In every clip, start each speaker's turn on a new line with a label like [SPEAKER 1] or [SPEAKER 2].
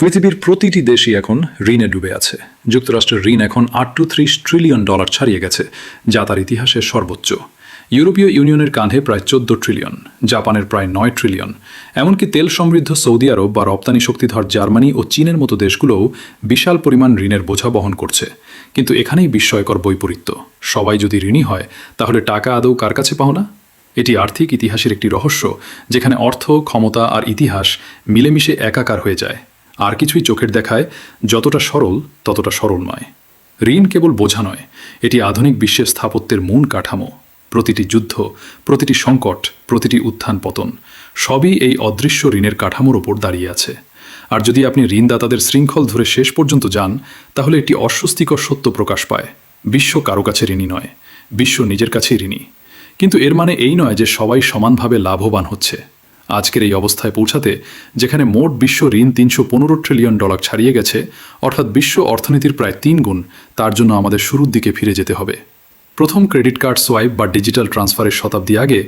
[SPEAKER 1] পৃথিবীর প্রতিটি দেশই এখন ঋণে ডুবে আছে। যুক্তরাষ্ট্রের ঋণ এখন $38 ট্রিলিয়ন ছাড়িয়ে গেছে, যা তার ইতিহাসের সর্বোচ্চ। ইউরোপীয় ইউনিয়নের কাঁধে প্রায় 14 ট্রিলিয়ন, জাপানের প্রায় 9 ট্রিলিয়ন। এমনকি তেল সমৃদ্ধ সৌদি আরব বা রপ্তানি শক্তিধর জার্মানি ও চীনের মতো দেশগুলোও বিশাল পরিমাণ ঋণের বোঝা বহন করছে। কিন্তু এখানেই বিস্ময়কর বৈপরীত্য। সবাই যদি ঋণী হয়, তাহলে টাকা আদৌ কার কাছে পাও না? এটি আর্থিক ইতিহাসের একটি রহস্য, যেখানে অর্থ, ক্ষমতা আর ইতিহাস মিলেমিশে একাকার হয়ে যায়। আর কিছুই চোখের দেখায় যতটা সরল ততটা সরল নয়। ঋণ কেবল বোঝা নয়, এটি আধুনিক বিশ্বের স্থাপত্যের মূল কাঠামো। প্রতিটি যুদ্ধ, প্রতিটি সংকট, প্রতিটি উত্থান পতন সবই এই অদৃশ্য ঋণের কাঠামোর ওপর দাঁড়িয়ে আছে। আর যদি আপনি ঋণদাতাদের শৃঙ্খল ধরে শেষ পর্যন্ত যান, তাহলে একটি অস্বস্তিকর সত্য প্রকাশ পায়: বিশ্ব কারো কাছে ঋণী নয়, বিশ্ব নিজের কাছেই ঋণী। কিন্তু এর মানে এই নয় যে সবাই সমানভাবে লাভবান হচ্ছে। আজকের এই অবস্থায় পৌঁছাতে, যেখানে মোট বিশ্ব ঋণ $315 ট্রিলিয়ন ছাড়িয়ে গেছে, অর্থাৎ বিশ্ব অর্থনীতির প্রায় 3 গুণ, তার জন্য আমাদের শুরুর দিকে ফিরে যেতে হবে। প্রথম ক্রেডিট কার্ড সোয়াইপ বা ডিজিটাল ট্রান্সফারের শতাব্দী আগে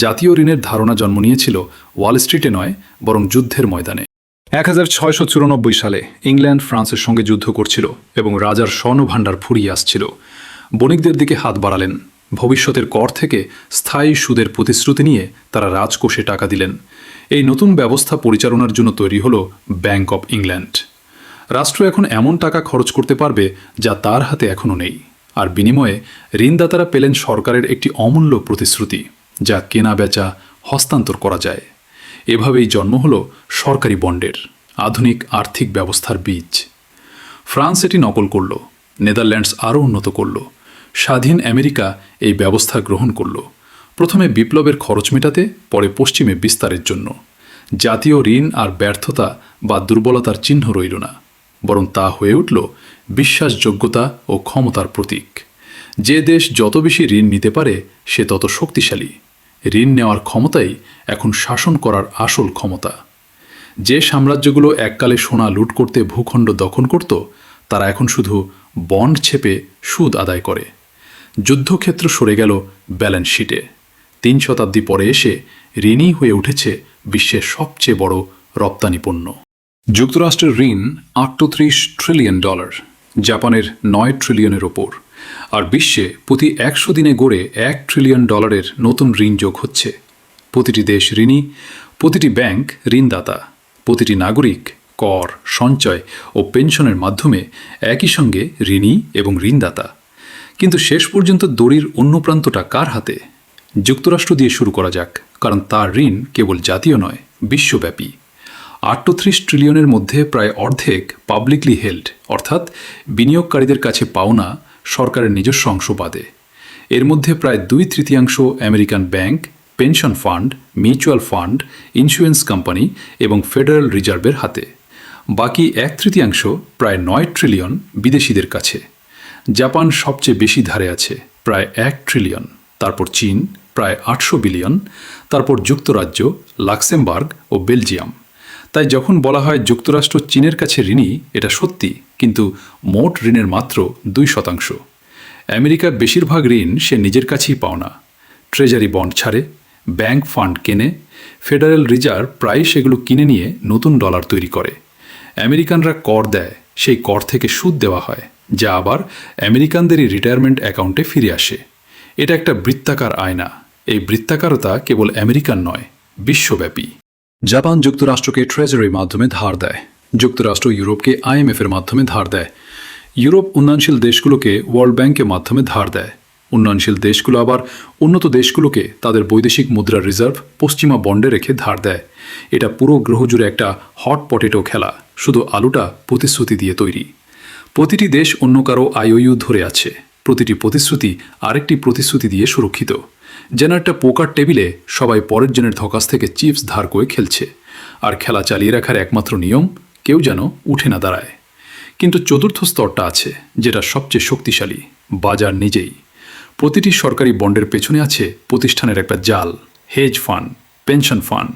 [SPEAKER 1] জাতীয় ঋণের ধারণা জন্ম নিয়েছিল ওয়াল স্ট্রিটে নয়, বরং যুদ্ধের ময়দানে। 1694 সালে ইংল্যান্ড ফ্রান্সের সঙ্গে যুদ্ধ করছিল এবং রাজার স্বর্ণভাণ্ডার ফুরিয়ে আসছিল। বণিকদের দিকে হাত বাড়ালেন। ভবিষ্যতের কর থেকে স্থায়ী সুদের প্রতিশ্রুতি নিয়ে তারা রাজকোষে টাকা দিলেন। এই নতুন ব্যবস্থা পরিচালনার জন্য তৈরি হলো ব্যাংক অব ইংল্যান্ড। রাষ্ট্র এখন এমন টাকা খরচ করতে পারবে যা তার হাতে এখনও নেই। আর বিনিময়ে ঋণদাতারা পেলেন সরকারের একটি অমূল্য প্রতিশ্রুতি, যা কেনা বেচা হস্তান্তর করা যায়। এভাবেই জন্ম হলো সরকারি বন্ডের, আধুনিক আর্থিক ব্যবস্থার বীজ। ফ্রান্স এটি নকল করল, নেদারল্যান্ডস আরও উন্নত করল, স্বাধীন আমেরিকা এই ব্যবস্থা গ্রহণ করল। প্রথমে বিপ্লবের খরচ মেটাতে, পরে পশ্চিমে বিস্তারের জন্য। জাতীয় ঋণ আর ব্যর্থতা বা দুর্বলতার চিহ্ন রইল না, বরং তা হয়ে উঠল বিশ্বাসযোগ্যতা ও ক্ষমতার প্রতীক। যে দেশ যত বেশি ঋণ নিতে পারে, সে তত শক্তিশালী। ঋণ নেওয়ার ক্ষমতাই এখন শাসন করার আসল ক্ষমতা। যে সাম্রাজ্যগুলো এককালে সোনা লুট করতে ভূখণ্ড দখল করত, তারা এখন শুধু বন্ড ছেপে সুদ আদায় করে। যুদ্ধক্ষেত্র সরে গেল ব্যালেন্স শিটে। 3 শতাব্দী পরে এসে ঋণই হয়ে উঠেছে বিশ্বের সবচেয়ে বড় রপ্তানি পণ্য। যুক্তরাষ্ট্রের ঋণ $38 ট্রিলিয়ন, জাপানের 9 ট্রিলিয়নের ওপর। আর বিশ্বে প্রতি 100 দিনে গড়ে $1 ট্রিলিয়ন নতুন ঋণ যোগ হচ্ছে। প্রতিটি দেশ ঋণী, প্রতিটি ব্যাংক ঋণদাতা, প্রতিটি নাগরিক কর, সঞ্চয় ও পেনশনের মাধ্যমে একই সঙ্গে ঋণী এবং ঋণদাতা। কিন্তু শেষ পর্যন্ত দড়ির অন্য প্রান্তটা কার হাতে? যুক্তরাষ্ট্র দিয়ে শুরু করা যাক, কারণ তার ঋণ কেবল জাতীয় নয়, বিশ্বব্যাপী। 38 ট্রিলিয়নের মধ্যে প্রায় অর্ধেক পাবলিকলি হেল্ড, অর্থাৎ বিনিয়োগকারীদের কাছে পাওনা, সরকারের নিজস্ব অংশ বাদে। এর মধ্যে প্রায় 2/3 American bank, pension fund, mutual fund, insurance company এবং ফেডারেল রিজার্ভের হাতে। বাকি 1/3 প্রায় 9 ট্রিলিয়ন বিদেশিদের কাছে। জাপান সবচেয়ে বেশি ধারে আছে, প্রায় 1 ট্রিলিয়ন। তারপর চীন প্রায় 800 বিলিয়ন, তারপর যুক্তরাজ্য, লাক্সেমবার্গ ও বেলজিয়াম। তাই যখন বলা হয় যুক্তরাষ্ট্র চীনের কাছে ঋণী, এটা সত্যি, কিন্তু মোট ঋণের মাত্র 2%। আমেরিকার বেশিরভাগ ঋণ সে নিজের কাছেই পাওনা। ট্রেজারি বন্ড ছাড়ে, ব্যাংক ফান্ড কেনে, ফেডারেল রিজার্ভ প্রায় সেগুলো কিনে নিয়ে নতুন ডলার তৈরি করে। আমেরিকানরা কর দেয়, সেই কর থেকে সুদ দেওয়া হয়, যা আবার আমেরিকানদেরই রিটায়ারমেন্ট অ্যাকাউন্টে ফিরে আসে। এটা একটা বৃত্তাকার আয়না। এই বৃত্তাকারতা কেবল আমেরিকান নয়, বিশ্বব্যাপী। জাপান যুক্তরাষ্ট্রকে ট্রেজারির মাধ্যমে ধার দেয়, যুক্তরাষ্ট্র ইউরোপকে IMF-এর মাধ্যমে ধার দেয়, ইউরোপ উন্নয়নশীল দেশগুলোকে ওয়ার্ল্ড ব্যাংকের মাধ্যমে ধার দেয়, উন্নয়নশীল দেশগুলো আবার উন্নত দেশগুলোকে তাদের বৈদেশিক মুদ্রার রিজার্ভ পশ্চিমা বন্ডে রেখে ধার দেয়। এটা পুরো গ্রহ জুড়ে একটা হট পটেটো খেলা, শুধু আলুটা প্রতিশ্রুতি দিয়ে তৈরি। প্রতিটি দেশ অন্য কারো IOU ধরে আছে, প্রতিটি প্রতিশ্রুতি আরেকটি প্রতিশ্রুতি দিয়ে সুরক্ষিত। যেন একটা পোকার টেবিলে সবাই পরের জনের ধকাস থেকে চিপস ধার করে খেলছে, আর খেলা চালিয়ে রাখার একমাত্র নিয়ম কেউ যেন উঠে না দাঁড়ায়। কিন্তু চতুর্থ স্তরটা আছে, যেটা সবচেয়ে শক্তিশালী: বাজার নিজেই। প্রতিটি সরকারি বন্ডের পেছনে আছে প্রতিষ্ঠানের একটা জাল: হেজ ফান্ড, পেনশন ফান্ড,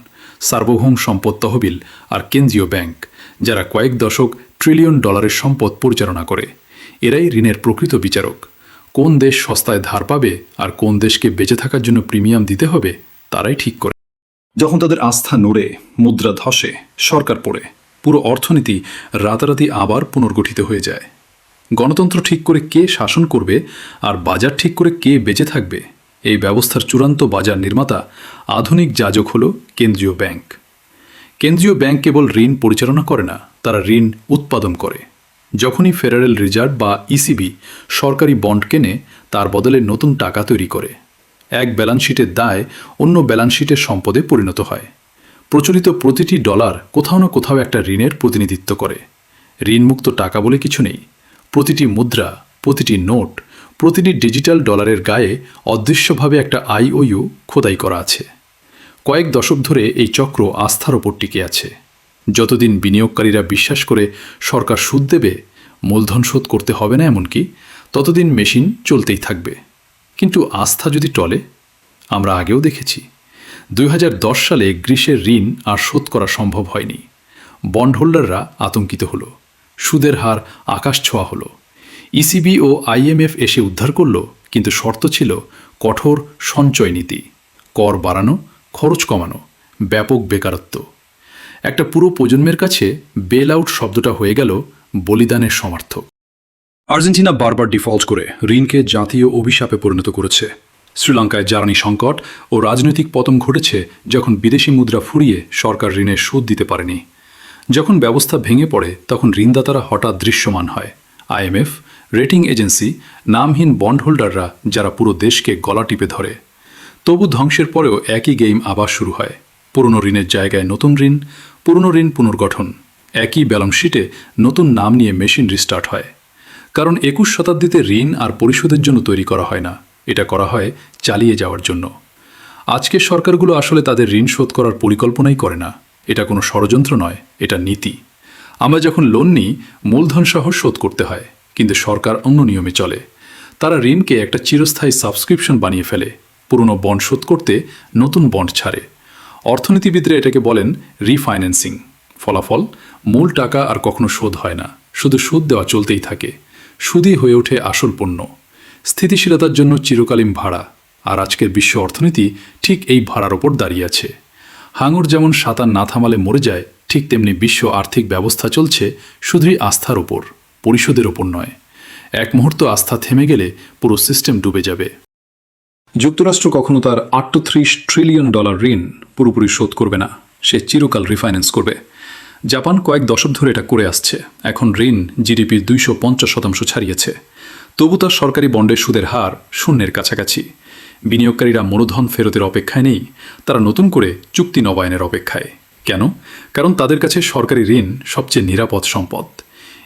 [SPEAKER 1] সার্বভৌম সম্পদ তহবিল আর কেন্দ্রীয় ব্যাংক, যারা কয়েক দশক ট্রিলিয়ন ডলারের সম্পদ পরিচালনা করে। এরাই ঋণের প্রকৃত বিচারক। কোন দেশ সস্তায় ধার পাবে আর কোন দেশকে বেঁচে থাকার জন্য প্রিমিয়াম দিতে হবে, তারাই ঠিক করে। যখন তাদের আস্থা নড়ে, মুদ্রা ধসে, সরকার পড়ে, পুরো অর্থনীতি রাতারাতি আবার পুনর্গঠিত হয়ে যায়। গণতন্ত্র ঠিক করে কে শাসন করবে আর বাজার ঠিক করে কে বেঁচে থাকবে, এই ব্যবস্থার চূড়ান্ত বাজার নির্মাতা আধুনিক যাজক হল কেন্দ্রীয় ব্যাংক। কেন্দ্রীয় ব্যাংক কেবল ঋণ পরিচালনা করে না, তারা ঋণ উৎপাদন করে। যখনই ফেডারেল রিজার্ভ বা ইসিবি সরকারি বন্ড কেনে, তার বদলে নতুন টাকা তৈরি করে। এক ব্যালেন্স শিটের দায় অন্য ব্যালেন্স শিটের সম্পদে পরিণত হয়। প্রচলিত প্রতিটি ডলার কোথাও না কোথাও একটা ঋণের প্রতিনিধিত্ব করে। ঋণমুক্ত টাকা বলে কিছু নেই। প্রতিটি মুদ্রা, প্রতিটি নোট, প্রতিটি ডিজিটাল ডলারের গায়ে অদৃশ্যভাবে একটা আইওইউ খোদাই করা আছে। কয়েক দশক ধরে এই চক্র আস্থার ওপর টিকে আছে। যতদিন বিনিয়োগকারীরা বিশ্বাস করে সরকার সুদ দেবে, মূলধন শোধ করতে হবে না এমনকি, ততদিন মেশিন চলতেই থাকবে। কিন্তু আস্থা যদি টলে, আমরা আগেও দেখেছি 2010 সালে গ্রিসের ঋণ আর শোধ করা সম্ভব হয়নি। বন্ড হোল্ডাররা আতঙ্কিত হল, সুদের হার আকাশ ছোঁয়া হলো। ইসিবি ও আইএমএফ এসে উদ্ধার করল, কিন্তু শর্ত ছিল কঠোর সঞ্চয় নীতি, কর বাড়ানো, খরচ কমানো, ব্যাপক বেকারত্ব। একটা পুরো প্রজন্মের কাছে বেল আউট শব্দটা হয়ে গেল বলিদানের সমার্থক। আর্জেন্টিনা বারবার ডিফল্ট করে ঋণকে জাতীয় অভিশাপে পরিণত করেছে। শ্রীলঙ্কায় জ্বালানি সংকট ও রাজনৈতিক পতন ঘটেছে যখন বিদেশি মুদ্রা ফুরিয়ে সরকার ঋণের সুদ দিতে পারেনি। যখন ব্যবস্থা ভেঙে পড়ে, তখন ঋণদাতারা হঠাৎ দৃশ্যমান হয়। আইএমএফ, রেটিং এজেন্সি, নামহীন বন্ড হোল্ডাররা, যারা পুরো দেশকে গলা টিপে ধরে। তবু ধ্বংসের পরেও একই গেম আবার শুরু হয়। পুরনো ঋণের জায়গায় নতুন ঋণ, পুরনো ঋণ পুনর্গঠন, একই ব্যালেন্স শিটে নতুন নাম নিয়ে মেশিন রিস্টার্ট হয়। কারণ 21 শতাব্দীতে ঋণ আর পরিশোধের জন্য তৈরি করা হয় না, এটা করা হয় চালিয়ে যাওয়ার জন্য। আজকের সরকারগুলো আসলে তাদের ঋণ শোধ করার পরিকল্পনাই করে না। এটা কোনো ষড়যন্ত্র নয়, এটা নীতি। আমরা যখন লোন নিই, মূলধন সহ শোধ করতে হয়, কিন্তু সরকার অন্য নিয়মে চলে। তারা ঋণকে একটা চিরস্থায়ী সাবস্ক্রিপশন বানিয়ে ফেলে, পুরনো বন্ড শোধ করতে নতুন বন্ড ছাড়ে। অর্থনীতিবিদরা এটাকে বলেন রিফাইন্যান্সিং। ফলাফল, মূল টাকা আর কখনো শোধ হয় না, শুধু সুদ দেওয়া চলতেই থাকে। সুদই হয়ে ওঠে আসল পণ্য, স্থিতিশীলতার জন্য চিরকালীন ভাড়া। আর আজকের বিশ্ব অর্থনীতি ঠিক এই ভাড়ার ওপর দাঁড়িয়ে আছে। হাঙর যেমন সাঁতার না থামালে মরে যায়, ঠিক তেমনি বিশ্ব আর্থিক ব্যবস্থা চলছে শুধুই আস্থার ওপর, পরিশোধের ওপর নয়। এক মুহূর্ত আস্থা থেমে গেলে পুরো সিস্টেম ডুবে যাবে। যুক্তরাষ্ট্র কখনো তার $38 ট্রিলিয়ন ঋণ পুরোপুরি শোধ করবে না, সে চিরকাল রিফাইন্যান্স করবে। জাপান কয়েক দশক ধরে এটা করে আসছে। এখন ঋণ জিডিপির 250% ছাড়িয়েছে। তবু তার সরকারি বন্ডের সুদের হার শূন্যের কাছাকাছি। বিনিয়োগকারীরা মূলধন ফেরতের অপেক্ষায় নেই, তারা নতুন করে চুক্তি নবায়নের অপেক্ষায়। কেন? কারণ তাদের কাছে সরকারি ঋণ সবচেয়ে নিরাপদ সম্পদ।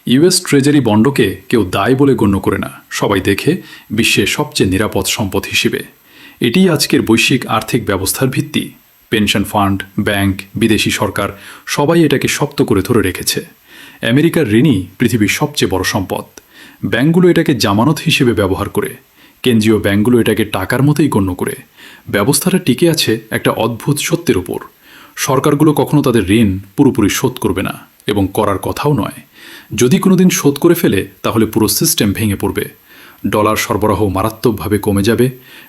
[SPEAKER 1] ইউএস ট্রেজারি বন্ডকে কেউ দায় বলে গণ্য করে না, সবাই দেখে বিশ্বের সবচেয়ে নিরাপদ সম্পদ হিসেবে। এটিই আজকের বৈশ্বিক আর্থিক ব্যবস্থার ভিত্তি। পেনশন ফান্ড, ব্যাংক, বিদেশি সরকার সবাই এটাকে শক্ত করে ধরে রেখেছে। আমেরিকার ঋণই পৃথিবীর সবচেয়ে বড় সম্পদ। ব্যাংকগুলো এটাকে জামানত হিসেবে ব্যবহার করে, কেন্দ্রীয় ব্যাংকগুলো এটাকে টাকার মতোই গণ্য করে। ব্যবস্থাটা টিকে আছে একটা অদ্ভুত সত্যের উপর। সরকারগুলো কখনো তাদের ঋণ পুরোপুরি শোধ করবে না, এবং করার কথাও নয়। যদি কোনোদিন শোধ করে ফেলে, তাহলে পুরো সিস্টেম ভেঙে পড়বে। ডলার সরবরাহ মারাত্মকভাবে কমে যাবে,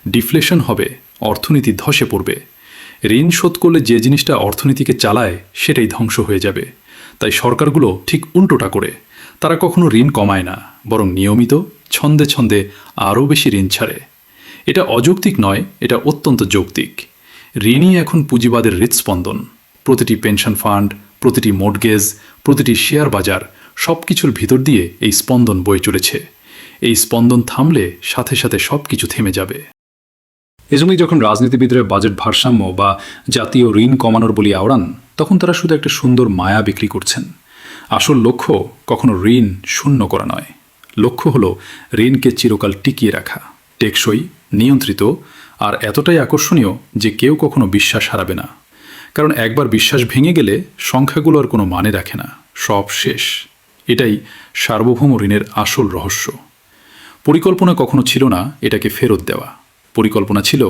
[SPEAKER 1] ডিফ্লেশন হবে, অর্থনীতি ধসে পড়বে। ঋণ শোধ করলে যে জিনিসটা অর্থনীতিকে চালায়, সেটাই ধ্বংস হয়ে যাবে। তাই সরকারগুলো ঠিক উল্টোটা করে। তারা কখনো ঋণ কমায় না, বরং নিয়মিত ছন্দে ছন্দে আরও বেশি ঋণ ছাড়ে। এটা অযৌক্তিক নয়, এটা অত্যন্ত যৌক্তিক। ঋণই এখন পুঁজিবাদের হৃৎস্পন্দন। প্রতিটি পেনশন ফান্ড, প্রতিটি মর্টগেজ, প্রতিটি শেয়ার বাজার, সব কিছুর ভিতর দিয়ে এই স্পন্দন বয়ে চলেছে। এই স্পন্দন থামলে সাথে সাথে সব কিছু থেমে যাবে। এজন্যই যখন রাজনীতিবিদরা বাজেট ভারসাম্য বা জাতীয় ঋণ কমানোর বলি আওড়ান, তখন তারা শুধু একটা সুন্দর মায়া বিক্রি করছেন। আসল লক্ষ্য কখনো ঋণ শূন্য করা নয়। লক্ষ্য হলো ঋণকে চিরকাল টিকিয়ে রাখা, টেকসই, নিয়ন্ত্রিত আর এতটাই আকর্ষণীয় যে কেউ কখনো বিশ্বাস হারাবে না। কারণ একবার বিশ্বাস ভেঙে গেলে সংখ্যাগুলো আর কোনো মানে রাখে না, সব শেষ। এটাই সার্বভৌম ঋণের আসল রহস্য। পরিকল্পনা কখনো ছিল না এটাকে ফেরত দেওয়া। পরিকল্পনা ছিল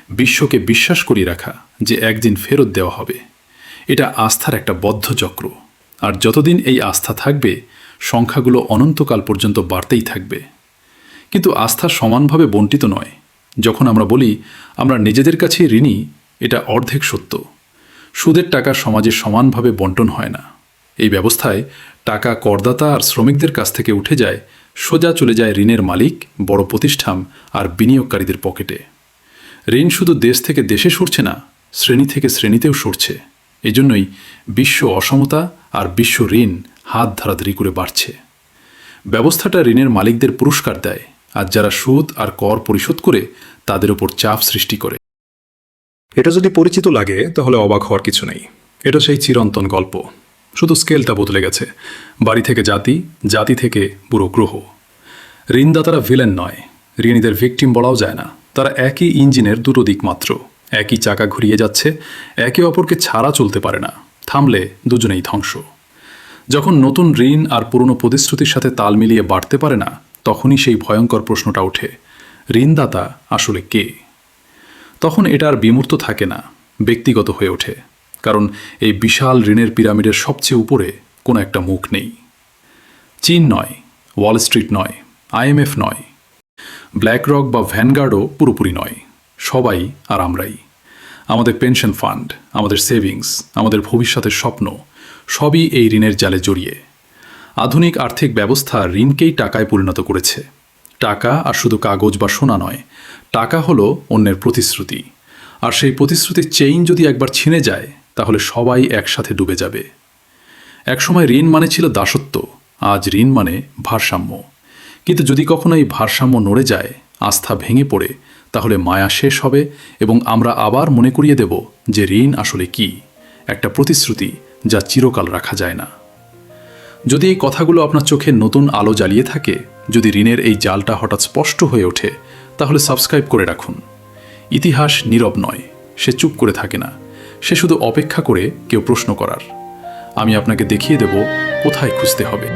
[SPEAKER 1] বিশ্বকে বিশ্বাস করিয়ে রাখা যে একদিন ফেরত দেওয়া হবে। এটা আস্থার একটা বদ্ধ চক্র। আর যতদিন এই আস্থা থাকবে, সংখ্যাগুলো অনন্তকাল পর্যন্ত বাড়তেই থাকবে। কিন্তু আস্থা সমানভাবে বণ্টিত নয়। যখন আমরা বলি আমরা নিজেদের কাছে ঋণী, এটা অর্ধেক সত্য। সুদের টাকা সমাজে সমানভাবে বণ্টন হয় না। এই ব্যবস্থায় টাকা করদাতা আর শ্রমিকদের কাছ থেকে উঠে যায়, সোজা চলে যায় ঋণের মালিক, বড় প্রতিষ্ঠান আর বিনিয়োগকারীদের পকেটে। ঋণ শুধু দেশ থেকে দেশে সরছে না, শ্রেণী থেকে শ্রেণীতেও সরছে। এজন্যই বিশ্ব অসমতা আর বিশ্ব ঋণ হাত ধরাধরি করে বাড়ছে। ব্যবস্থাটা ঋণের মালিকদের পুরস্কার দেয়, আর যারা সুদ আর কর পরিশোধ করে তাদের উপর চাপ সৃষ্টি করে।
[SPEAKER 2] এটা যদি পরিচিত লাগে তাহলে অবাক হওয়ার কিছু নেই।
[SPEAKER 1] এটা সেই চিরন্তন গল্প, শুধু স্কেলটা বদলে গেছে। বাড়ি থেকে জাতি, জাতি থেকে পুরো গ্রহ। ঋণদাতারা ভিলেন নয়, ঋণীদের ভিকটিম বলাও যায় না। তারা একই ইঞ্জিনের দুটো দিক মাত্র, একই চাকা ঘুরিয়ে যাচ্ছে, একে অপরকে ছাড়া চলতে পারে না। থামলে দুজনেই ধ্বংস। যখন নতুন ঋণ আর পুরনো প্রতিশ্রুতির সাথে তাল মিলিয়ে বাড়তে পারে না, তখনই সেই ভয়ঙ্কর প্রশ্নটা ওঠে, ঋণদাতা আসলে কে? তখন এটা আর বিমূর্ত থাকে না, ব্যক্তিগত হয়ে ওঠে। কারণ এই বিশাল ঋণের পিরামিডের সবচেয়ে উপরে কোনো একটা মুখ নেই। চীন নয়, ওয়াল স্ট্রিট নয়, IMF নয়, ব্ল্যাক রক বা ভ্যানগার্ডও পুরোপুরি নয়। সবাই আর আমরাই। আমাদের পেনশন ফান্ড, আমাদের সেভিংস, আমাদের ভবিষ্যতের স্বপ্ন সবই এই ঋণের জালে জড়িয়ে। আধুনিক আর্থিক ব্যবস্থা ঋণকেই টাকায় পরিণত করেছে। টাকা আর শুধু কাগজ বা সোনা নয়, টাকা হলো অন্যের প্রতিশ্রুতি। আর সেই প্রতিশ্রুতির চেইন যদি একবার ছিঁড়ে যায়, তাহলে সবাই একসাথে ডুবে যাবে। একসময় ঋণ মানে ছিল দাসত্ব, আজ ঋণ মানে ভারসাম্য। কিন্তু যদি কখনো এই ভারসাম্য নড়ে যায়, আস্থা ভেঙে পড়ে, তাহলে মায়া শেষ হবে এবং আমরা আবার মনে করিয়ে দেব যে ঋণ আসলে কি, একটা প্রতিশ্রুতি যা চিরকাল রাখা যায় না। যদি এই কথাগুলো আপনার চোখে নতুন আলো জ্বালিয়ে থাকে, যদি ঋণের এই জালটা হঠাৎ স্পষ্ট হয়ে ওঠে, তাহলে সাবস্ক্রাইব করে রাখুন। ইতিহাস নীরব নয়, সে চুপ করে থাকে না, সে শুধু অপেক্ষা করে কেউ প্রশ্ন করার। আমি আপনাকে দেখিয়ে দেব কোথায় খুঁজতে হবে।